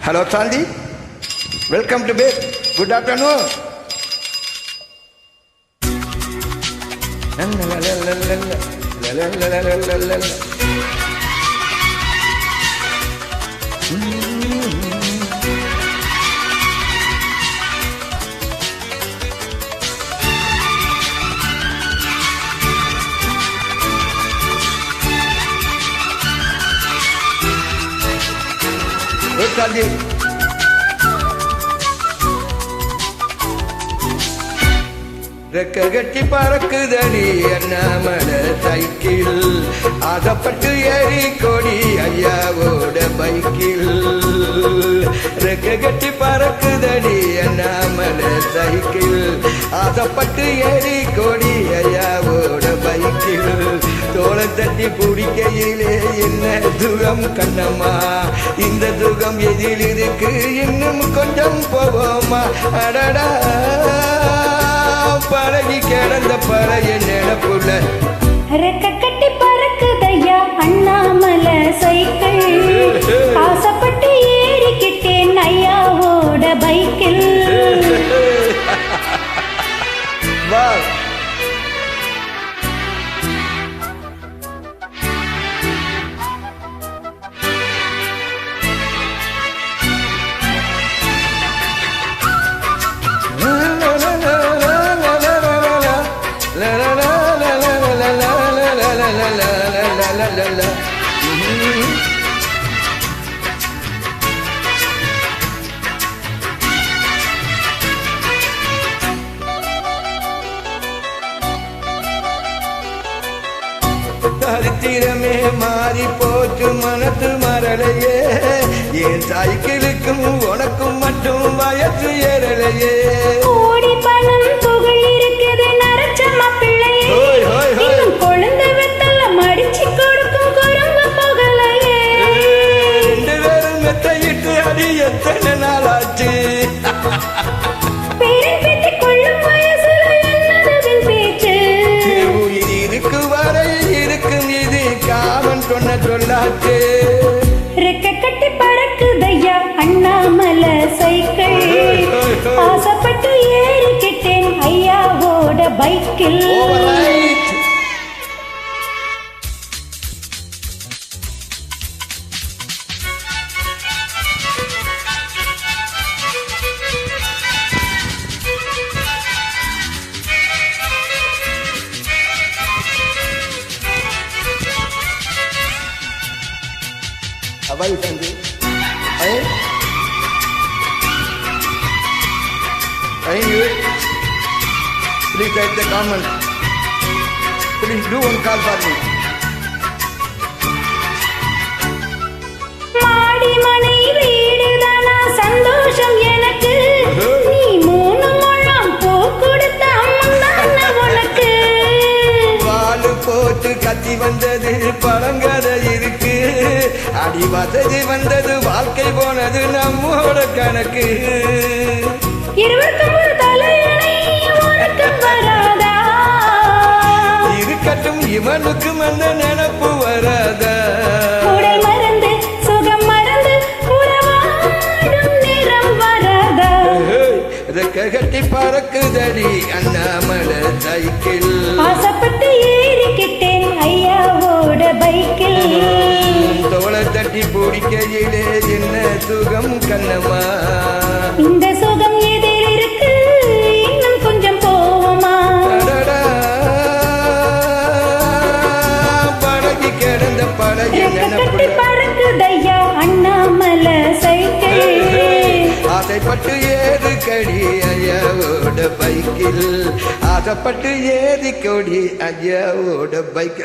Hello, Sandy. Welcome to bed. Good afternoon. Hey, Sandy. ரெக்க கட்டி பறக்குதடி Annamalai cycle ஆசப்பட்டு ஏறி கொடி ஐயாவோட பைக்கில் ரெக்க கட்டி பறக்குதடி அண்ணாமல சைக்கிள் ஆசப்பட்டு ஏறி கொடி ஐயாவோட பைக்கில் தோளை தட்டி பிடிக்கையிலே என்ன சுகம் கண்ணம்மா இந்த சுகம் எதில் இருக்கு இன்னும் கொஞ்சம் போவோமா அடடா பழகி கிடந்த பழைய நினைப்புல ரெக்க கட்டி பறக்குதையா அண்ணாமல சைக்கிள் ஆசைப்பட்டு ஏறிக்கிட்டேன் ஐயாவோட பைக்கில் வா சரித்திரமே மாறி போச்சு மனசு மரலையே என் சைக்கிளுக்கும் உனக்கும் மட்டும் வயசு ஏறலையே ஓடி பணம் புகழ் இருக்குது நரச்ச மாப்பிள்ளையே குழந்தை வெத்தல மடிச்சு கொடுக்கும் குறும்பு புகழையே ரெண்டு பேரும் மெத்தையிட்டு அடி எத்தனை நாளாச்சு பேரன் பேத்தி கொள்ளும் வயசுல என்னதில் பேச்சு உயிர் இருக்கு வரை இருக்கும் இது காமன் சொன்ன சொல்லாச்சு ரெக்க கட்டி பறக்குதையா அண்ணாமல சைக்கிள் ஆசைப்பட்டு ஏறிக்கிட்டேன் ஐயாவோட பைக்கில் How are you, Sandy? Hey? Hey, you? Please write the comment. Please do one call for me. மாடி மனை வீடுதானா சந்தோஷம் எனக்கு நீ 3 முழம் பூ கொடுத்த அம்மன் உனக்கு வாழு போட்டு கத்தி வந்தது பழங்கதை இருக்கு அடி வசதி வந்தது வாழ்க்கை போனது நம்மோட கணக்கு இருவருக்கும் ஒரு தலையணை உனக்கு வராதா இருக்கட்டும் இவனுக்கும் அந்த நினப்பு வராதா உடல் மறந்து சுகம் மறந்து உறவாடும் நேரம் வராதா ரெக்க கட்டி பறக்குதடி அண்ணாமல சைக்கிள் ஆசைப்பட்டு ஏறிக்கிட்டேன் ஐயாவோட பைக்கில் தோளை தட்டி பிடிக்கையிலே என்ன சுகம் கண்ணம்மா இந்த சுகம் எதில் இருக்கு இன்னும் கொஞ்சம் போவோமா பழகி கிடந்த பழைய கட்டி பறக்குதையா அண்ணாமல சைக்கிள் ஆசைப்பட்டு ஏறு கடி ஐயாவோட பைக்கில் ஆசைப்பட்டு ஏறி கொடி ஐயாவோட பைக்